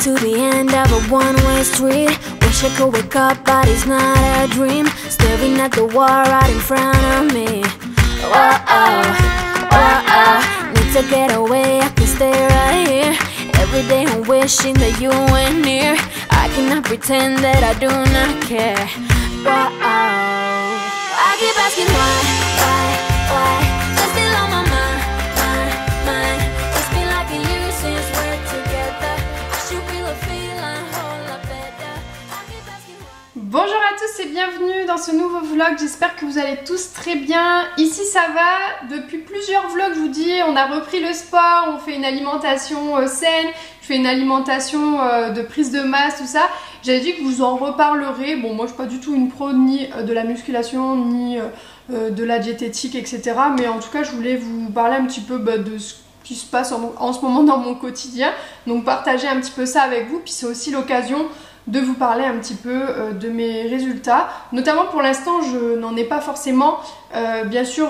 to the end of a one-way street. Wish I could wake up, but it's not a dream. Staring at the wall right in front of me. Whoa, whoa, need to get away, I can stay right here. Every day I'm wishing that you were near. I cannot pretend that I do not care. Whoa, I keep asking why? You're still on my mind. It's been like a year since we're together. I should feel a feeling whole lot better. I keep asking why. Bonjour à tous et bienvenue dans ce nouveau vlog, j'espère que vous allez tous très bien. Ici ça va, depuis plusieurs vlogs je vous dis, on a repris le sport, on fait une alimentation saine, je fais une alimentation de prise de masse, tout ça. J'avais dit que vous en reparlerez, bon moi je suis pas du tout une pro ni de la musculation, ni de la diététique etc. Mais en tout cas je voulais vous parler un petit peu de ce qui se passe en ce moment dans mon quotidien. Donc partager un petit peu ça avec vous, puis c'est aussi l'occasion de vous parler un petit peu de mes résultats. Notamment pour l'instant je n'en ai pas forcément. Bien sûr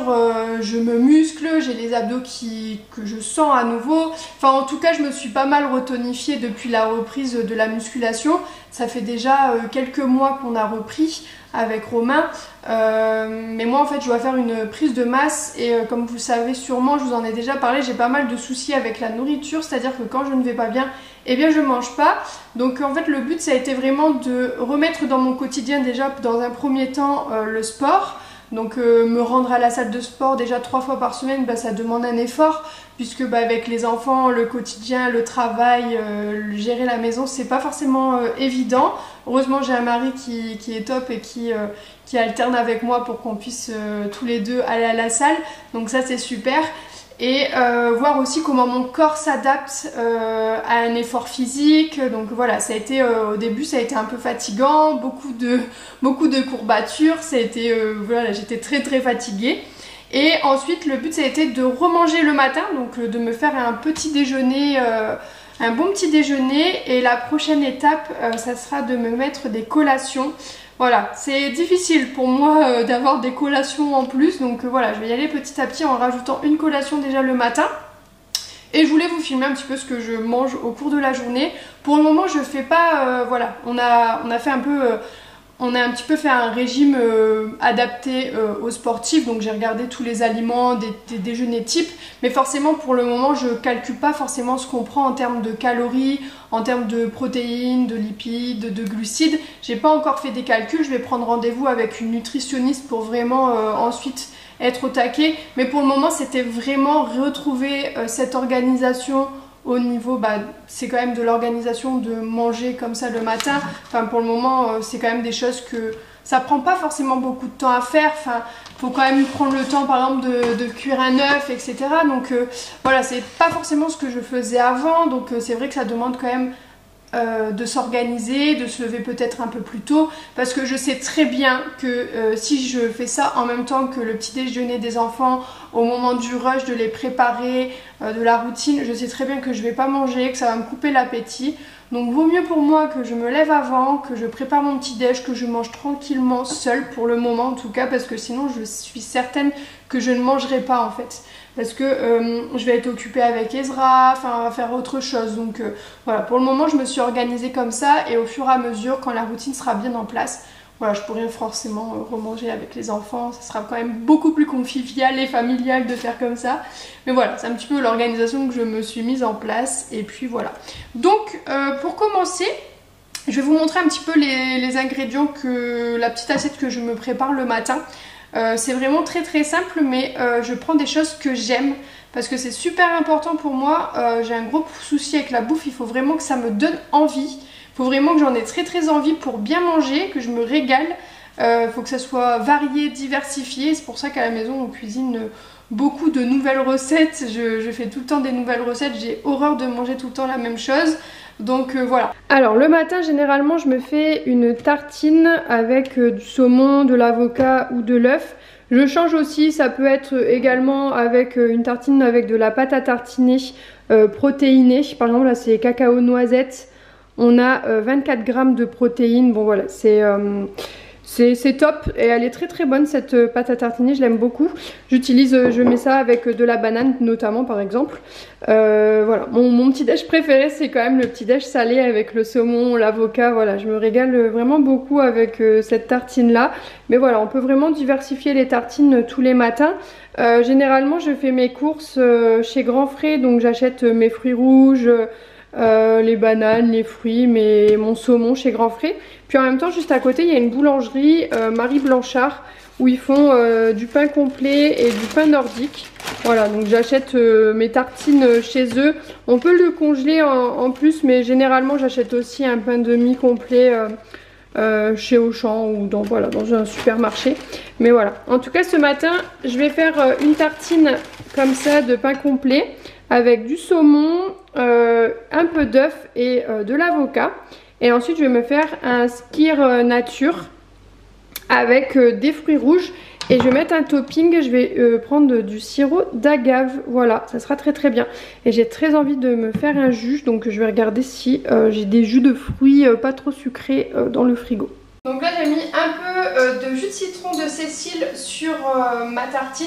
je me muscle, j'ai les abdos que je sens à nouveau. Enfin en tout cas je me suis pas mal retonifiée depuis la reprise de la musculation. Ça fait déjà quelques mois qu'on a repris avec Romain. Mais moi en fait je dois faire une prise de masse et comme vous le savez sûrement, je vous en ai déjà parlé, j'ai pas mal de soucis avec la nourriture, c'est-à-dire que quand je ne vais pas bien, eh bien je mange pas. Donc en fait le but ça a été vraiment de remettre dans mon quotidien déjà dans un premier temps le sport. Donc me rendre à la salle de sport déjà 3 fois par semaine, ça demande un effort puisque avec les enfants, le quotidien, le travail, gérer la maison, c'est pas forcément évident. Heureusement j'ai un mari qui est top et qui alterne avec moi pour qu'on puisse tous les deux aller à la salle, donc ça c'est super. Et voir aussi comment mon corps s'adapte à un effort physique. Donc voilà, ça a été au début ça a été un peu fatigant, beaucoup de courbatures, ça a été voilà, j'étais très fatiguée. Et ensuite le but ça a été de remanger le matin, donc de me faire un petit déjeuner, un bon petit déjeuner. Et la prochaine étape ça sera de me mettre des collations. Voilà, c'est difficile pour moi d'avoir des collations en plus, donc voilà, je vais y aller petit à petit en rajoutant une collation déjà le matin. Et je voulais vous filmer un petit peu ce que je mange au cours de la journée. Pour le moment je fais pas, voilà, on a fait un peu... on a un petit peu fait un régime adapté aux sportifs, donc j'ai regardé tous les aliments, des déjeuners types, mais forcément pour le moment je calcule pas forcément ce qu'on prend en termes de calories, en termes de protéines, de lipides, de glucides. J'ai pas encore fait des calculs, je vais prendre rendez-vous avec une nutritionniste pour vraiment ensuite être au taquet, mais pour le moment c'était vraiment retrouver cette organisation au niveau, c'est quand même de l'organisation de manger comme ça le matin. Enfin pour le moment c'est quand même des choses que ça prend pas forcément beaucoup de temps à faire. Enfin faut quand même prendre le temps par exemple de cuire un œuf etc. Donc voilà, c'est pas forcément ce que je faisais avant. Donc c'est vrai que ça demande quand même de s'organiser, de se lever peut-être un peu plus tôt, parce que je sais très bien que si je fais ça en même temps que le petit déjeuner des enfants, au moment du rush, de les préparer, de la routine, je sais très bien que je vais pas manger, que ça va me couper l'appétit. Donc vaut mieux pour moi que je me lève avant, que je prépare mon petit déj, que je mange tranquillement seule pour le moment en tout cas, parce que sinon je suis certaine que je ne mangerai pas en fait. Parce que je vais être occupée avec Ezra, enfin on va faire autre chose. Donc voilà, pour le moment je me suis organisée comme ça, et au fur et à mesure quand la routine sera bien en place, voilà, je pourrai forcément remanger avec les enfants. Ça sera quand même beaucoup plus convivial et familial de faire comme ça. Mais voilà, c'est un petit peu l'organisation que je me suis mise en place. Et puis voilà. Donc pour commencer, je vais vous montrer un petit peu les ingrédients, la petite assiette que je me prépare le matin. C'est vraiment très simple, mais je prends des choses que j'aime parce que c'est super important pour moi. J'ai un gros souci avec la bouffe, il faut vraiment que ça me donne envie. Il faut vraiment que j'en ai très envie pour bien manger, que je me régale. Il faut que ça soit varié, diversifié. C'est pour ça qu'à la maison on cuisine beaucoup de nouvelles recettes. Je fais tout le temps des nouvelles recettes, j'ai horreur de manger tout le temps la même chose. Donc voilà. Alors le matin généralement je me fais une tartine avec du saumon, de l'avocat ou de l'œuf. Je change aussi, ça peut être également avec une tartine avec de la pâte à tartiner protéinée. Par exemple là c'est cacao noisette. On a 24 grammes de protéines. Bon voilà, c'est C'est top et elle est très bonne cette pâte à tartiner, je l'aime beaucoup. Je mets ça avec de la banane notamment par exemple. Voilà, mon petit déj préféré c'est quand même le petit déj salé avec le saumon, l'avocat. Voilà, je me régale vraiment beaucoup avec cette tartine là. Mais voilà, on peut vraiment diversifier les tartines tous les matins. Généralement je fais mes courses chez Grand Frais, donc j'achète mes fruits rouges, les bananes, les fruits, mon saumon chez Grand Frais. Puis en même temps juste à côté il y a une boulangerie Marie Blanchard où ils font du pain complet et du pain nordique. Voilà, donc j'achète mes tartines chez eux. On peut le congeler en plus, mais généralement j'achète aussi un pain demi complet chez Auchan ou dans un supermarché. Mais voilà, en tout cas ce matin je vais faire une tartine comme ça de pain complet avec du saumon, un peu d'œuf et de l'avocat. Et ensuite je vais me faire un skyr nature avec des fruits rouges. Et je vais mettre un topping, je vais prendre du sirop d'agave. Voilà, ça sera très bien. Et j'ai très envie de me faire un jus, donc je vais regarder si j'ai des jus de fruits pas trop sucrés dans le frigo. Donc là j'ai mis un peu de jus de citron de Cécile sur ma tartine.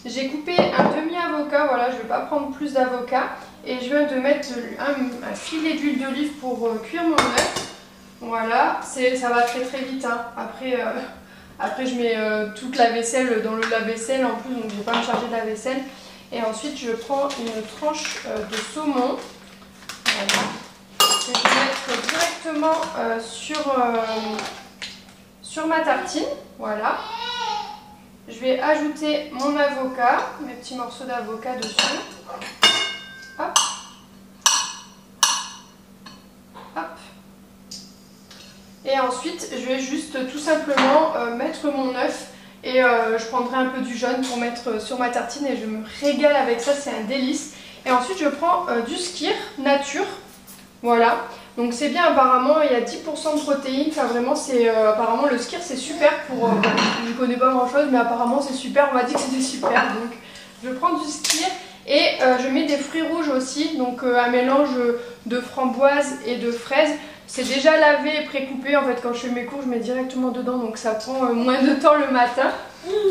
J'ai coupé un demi-avocat, voilà, je ne vais pas prendre plus d'avocat. Et je viens de mettre un filet d'huile d'olive pour cuire mon œuf. Voilà, ça va très vite, hein. Après je mets toute la vaisselle dans le lave-vaisselle en plus, donc je ne vais pas me charger de la vaisselle. Et ensuite je prends une tranche de saumon. Voilà. Que je vais mettre directement sur ma tartine. Voilà. Je vais ajouter mon avocat, mes petits morceaux d'avocat dessus. Hop. Hop. Et ensuite, je vais juste tout simplement mettre mon œuf et je prendrai un peu du jaune pour mettre sur ma tartine et je me régale avec ça, c'est un délice. Et ensuite, je prends du skyr nature. Voilà. Donc c'est bien, apparemment il y a 10% de protéines, enfin vraiment c'est apparemment le skyr c'est super pour, je ne connais pas grand chose mais apparemment c'est super, on m'a dit que c'était super, donc je prends du skyr et je mets des fruits rouges aussi, donc un mélange de framboise et de fraises. C'est déjà lavé et pré-coupé, en fait quand je fais mes cours je mets directement dedans donc ça prend moins de temps le matin,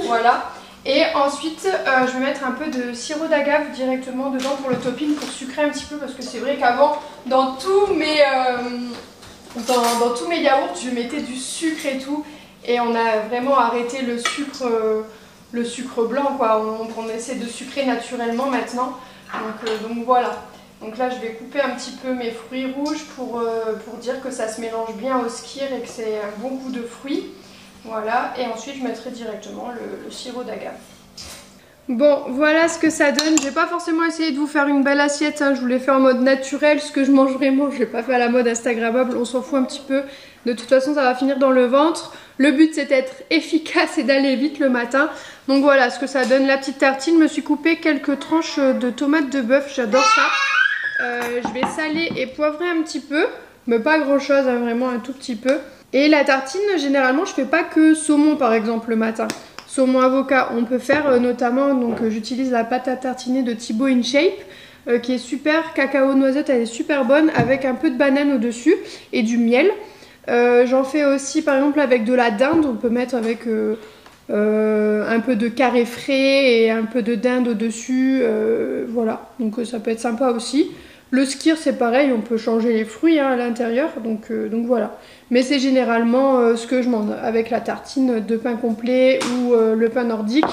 voilà. Et ensuite je vais mettre un peu de sirop d'agave directement dedans pour le topping, pour sucrer un petit peu, parce que c'est vrai qu'avant dans tous mes yaourts je mettais du sucre et tout, et on a vraiment arrêté le sucre blanc quoi, on essaie de sucrer naturellement maintenant, donc voilà. Donc là je vais couper un petit peu mes fruits rouges pour dire que ça se mélange bien au skyr et que c'est un bon goût de fruits. Voilà, et ensuite je mettrai directement le sirop d'agave. Bon, voilà ce que ça donne. Je vais pas forcément essayer de vous faire une belle assiette, hein. Je vous l'ai fait en mode naturel, ce que je mange vraiment, je l'ai pas fait à la mode instagrammable, on s'en fout un petit peu. De toute façon ça va finir dans le ventre. Le but c'est d'être efficace et d'aller vite le matin. Donc voilà ce que ça donne, la petite tartine. Je me suis coupé quelques tranches de tomates de bœuf, j'adore ça. Je vais saler et poivrer un petit peu, mais pas grand chose, hein, vraiment un tout petit peu. Et la tartine, généralement, je fais pas que saumon par exemple le matin. Saumon avocat, on peut faire notamment, donc j'utilise la pâte à tartiner de Thibaut InShape qui est super, cacao noisette, elle est super bonne avec un peu de banane au dessus et du miel. J'en fais aussi par exemple avec de la dinde, on peut mettre avec un peu de carré frais et un peu de dinde au dessus, voilà, donc ça peut être sympa aussi. Le skyr c'est pareil, on peut changer les fruits hein, à l'intérieur, donc voilà. Mais c'est généralement ce que je mange avec la tartine de pain complet ou le pain nordique.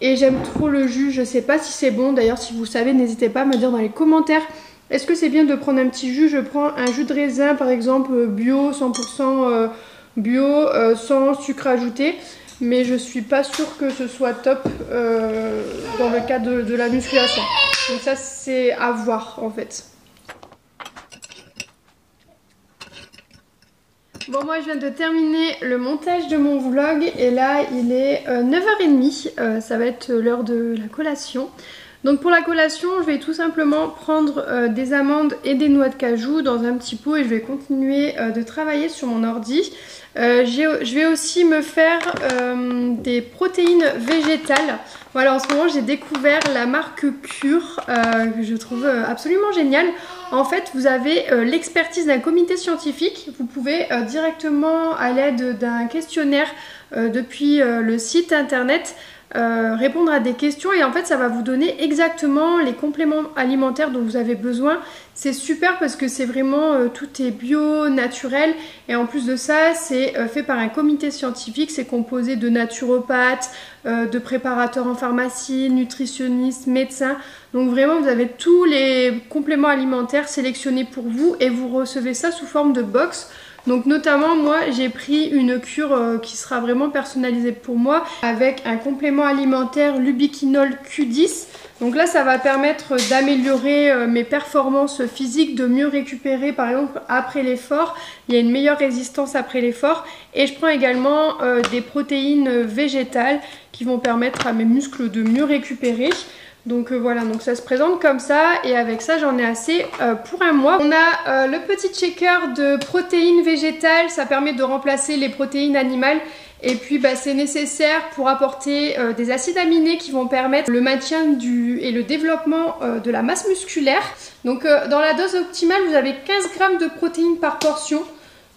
Et j'aime trop le jus, je sais pas si c'est bon, d'ailleurs si vous savez n'hésitez pas à me dire dans les commentaires. Est-ce que c'est bien de prendre un petit jus? Je prends un jus de raisin par exemple bio, 100% bio, sans sucre ajouté. Mais je suis pas sûre que ce soit top dans le cas de la musculation. Donc ça c'est à voir en fait. Bon, moi je viens de terminer le montage de mon vlog et là il est 9h30, ça va être l'heure de la collation. Donc pour la collation, je vais tout simplement prendre des amandes et des noix de cajou dans un petit pot et je vais continuer de travailler sur mon ordi. Je vais aussi me faire des protéines végétales. Voilà, en ce moment j'ai découvert la marque Cure que je trouve absolument géniale. En fait, vous avez l'expertise d'un comité scientifique. Vous pouvez directement, à l'aide d'un questionnaire depuis le site internet, répondre à des questions et en fait ça va vous donner exactement les compléments alimentaires dont vous avez besoin. C'est super parce que c'est vraiment tout est bio, naturel et en plus de ça c'est fait par un comité scientifique, c'est composé de naturopathes, de préparateurs en pharmacie, nutritionnistes, médecins. Donc vraiment vous avez tous les compléments alimentaires sélectionnés pour vous et vous recevez ça sous forme de box. Donc notamment moi j'ai pris une cure qui sera vraiment personnalisée pour moi avec un complément alimentaire Lubiquinol Q10. Donc là ça va permettre d'améliorer mes performances physiques, de mieux récupérer par exemple après l'effort. Il y a une meilleure résistance après l'effort et je prends également des protéines végétales qui vont permettre à mes muscles de mieux récupérer. Donc voilà, donc ça se présente comme ça et avec ça j'en ai assez pour un mois. On a le petit shaker de protéines végétales, ça permet de remplacer les protéines animales et puis c'est nécessaire pour apporter des acides aminés qui vont permettre le maintien et le développement de la masse musculaire. Donc dans la dose optimale vous avez 15 grammes de protéines par portion.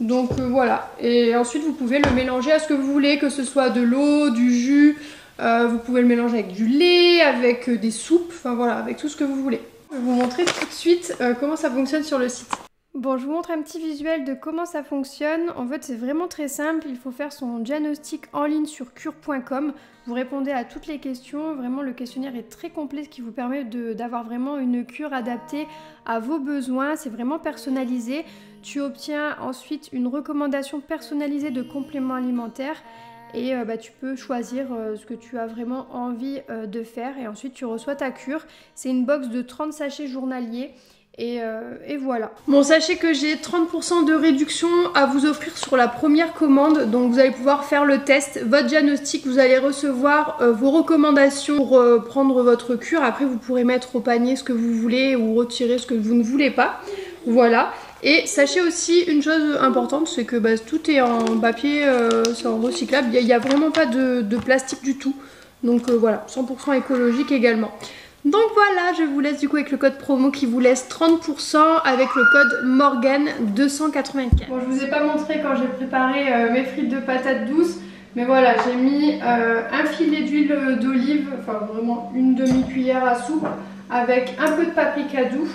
Donc voilà, et ensuite vous pouvez le mélanger à ce que vous voulez, que ce soit de l'eau, du jus. Vous pouvez le mélanger avec du lait, avec des soupes, enfin voilà, avec tout ce que vous voulez. Je vais vous montrer tout de suite comment ça fonctionne sur le site. Bon, je vous montre un petit visuel de comment ça fonctionne. En fait, c'est vraiment très simple. Il faut faire son diagnostic en ligne sur cure.com. Vous répondez à toutes les questions. Vraiment, le questionnaire est très complet, ce qui vous permet d'avoir vraiment une cure adaptée à vos besoins. C'est vraiment personnalisé. Tu obtiens ensuite une recommandation personnalisée de compléments alimentaires. Et tu peux choisir ce que tu as vraiment envie de faire et ensuite tu reçois ta cure. C'est une box de 30 sachets journaliers et voilà. Bon, sachez que j'ai 30% de réduction à vous offrir sur la première commande. Donc vous allez pouvoir faire le test, votre diagnostic, vous allez recevoir vos recommandations pour prendre votre cure. Après vous pourrez mettre au panier ce que vous voulez ou retirer ce que vous ne voulez pas. Voilà. Et sachez aussi une chose importante, c'est que tout est en papier, c'est en recyclable, il n'y a vraiment pas de plastique du tout. Donc voilà, 100% écologique également. Donc voilà, je vous laisse du coup avec le code promo qui vous laisse 30% avec le code Morgane284. Bon, je vous ai pas montré quand j'ai préparé mes frites de patates douces, mais voilà, j'ai mis un filet d'huile d'olive, enfin vraiment une demi-cuillère à soupe, avec un peu de paprika doux.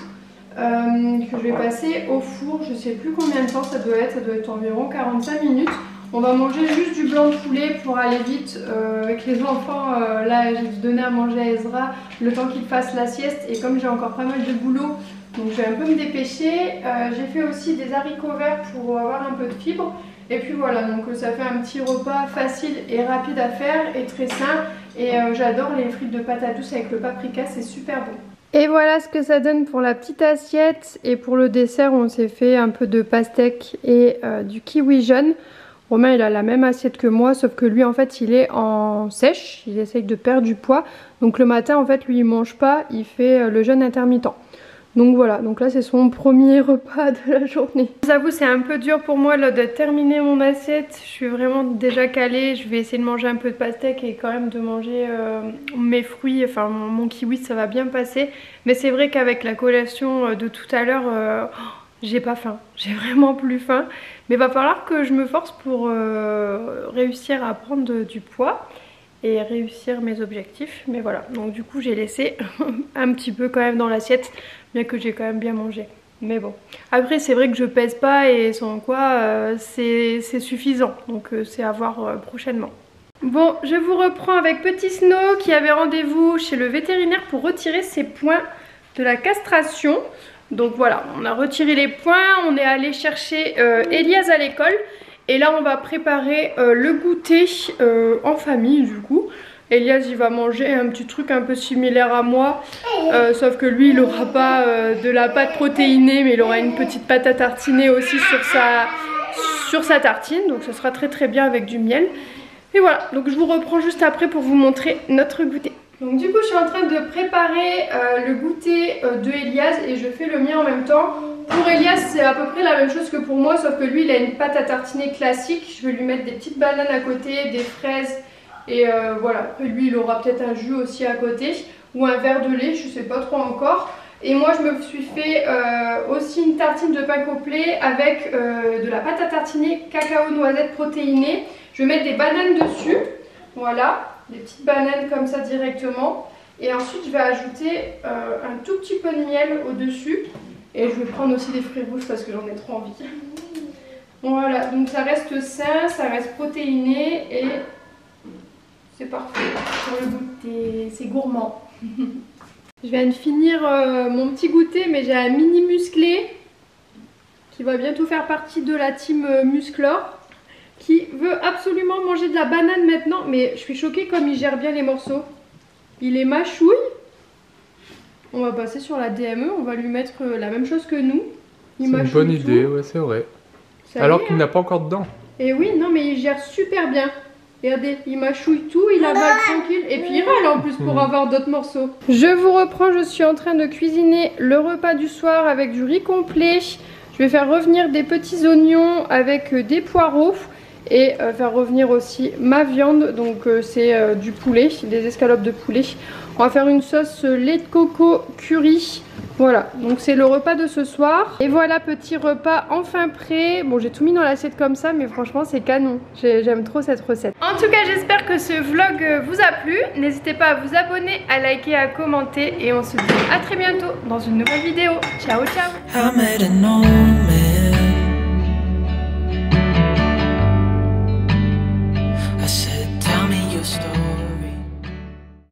Que je vais passer au four, je sais plus combien de temps ça doit être environ 45 minutes. On va manger juste du blanc de poulet pour aller vite avec les enfants. Là j'ai donné à manger à Ezra le temps qu'il fasse la sieste et comme j'ai encore pas mal de boulot, donc je vais un peu me dépêcher. J'ai fait aussi des haricots verts pour avoir un peu de fibres. Et puis voilà, donc ça fait un petit repas facile et rapide à faire et très sain. Et j'adore les frites de patates douces avec le paprika, c'est super bon. Et voilà ce que ça donne pour la petite assiette. Et pour le dessert, on s'est fait un peu de pastèque et du kiwi jaune. Romain, il a la même assiette que moi, sauf que lui, en fait, il est en sèche. Il essaye de perdre du poids. Donc le matin, en fait, lui, il mange pas. Il fait le jeûne intermittent. Donc voilà, donc là c'est son premier repas de la journée. J'avoue c'est un peu dur pour moi là de terminer mon assiette. Je suis vraiment déjà calée, je vais essayer de manger un peu de pastèque et quand même de manger mes fruits, enfin mon kiwi, ça va bien passer. Mais c'est vrai qu'avec la collation de tout à l'heure, j'ai pas faim, j'ai vraiment plus faim. Mais il va falloir que je me force pour réussir à prendre du poids et réussir mes objectifs. Mais voilà, donc du coup j'ai laissé un petit peu quand même dans l'assiette, bien que j'ai quand même bien mangé. Mais bon, après c'est vrai que je pèse pas et sans quoi c'est suffisant, donc c'est à voir prochainement. Bon, je vous reprends avec Petit Snow qui avait rendez-vous chez le vétérinaire pour retirer ses points de la castration. Donc voilà, on a retiré les points, on est allé chercher Elias à l'école. Et là on va préparer le goûter en famille du coup. Elias il va manger un petit truc un peu similaire à moi, sauf que lui il n'aura pas de la pâte protéinée, mais il aura une petite pâte à tartiner aussi sur sa tartine. Donc ça sera très très bien avec du miel. Et voilà, donc je vous reprends juste après pour vous montrer notre goûter. Donc du coup je suis en train de préparer le goûter de Elias et je fais le mien en même temps. Pour Elias c'est à peu près la même chose que pour moi, sauf que lui il a une pâte à tartiner classique. Je vais lui mettre des petites bananes à côté, des fraises et voilà. Après lui il aura peut-être un jus aussi à côté ou un verre de lait, je sais pas trop encore. Et moi je me suis fait aussi une tartine de pain complet avec de la pâte à tartiner cacao noisette protéinée. Je vais mettre des bananes dessus, voilà. Des petites bananes comme ça directement et ensuite je vais ajouter un tout petit peu de miel au dessus et je vais prendre aussi des fruits rouges parce que j'en ai trop envie. Voilà, donc ça reste sain, ça reste protéiné et c'est parfait pour le goûter, c'est gourmand. Je viens de finir mon petit goûter, mais j'ai un mini musclé qui va bientôt faire partie de la team Musclor, qui veut absolument manger de la banane maintenant, mais je suis choquée comme il gère bien les morceaux. Il les mâchouille. On va passer sur la DME, on va lui mettre la même chose que nous. C'est une bonne idée, ouais, c'est vrai. Alors qu'il n'a pas encore de dents. Et oui, non mais il gère super bien. Regardez, il mâchouille tout, il avale tranquille et puis il râle en plus pour avoir d'autres morceaux. Je vous reprends, je suis en train de cuisiner le repas du soir avec du riz complet. Je vais faire revenir des petits oignons avec des poireaux. Et faire revenir aussi ma viande, donc c'est du poulet, des escalopes de poulet. On va faire une sauce lait de coco curry. Voilà, donc c'est le repas de ce soir. Et voilà, petit repas enfin prêt. Bon, j'ai tout mis dans l'assiette comme ça, mais franchement c'est canon. J'aime trop cette recette. En tout cas, j'espère que ce vlog vous a plu. N'hésitez pas à vous abonner, à liker, à commenter. Et on se dit à très bientôt dans une nouvelle vidéo. Ciao, ciao.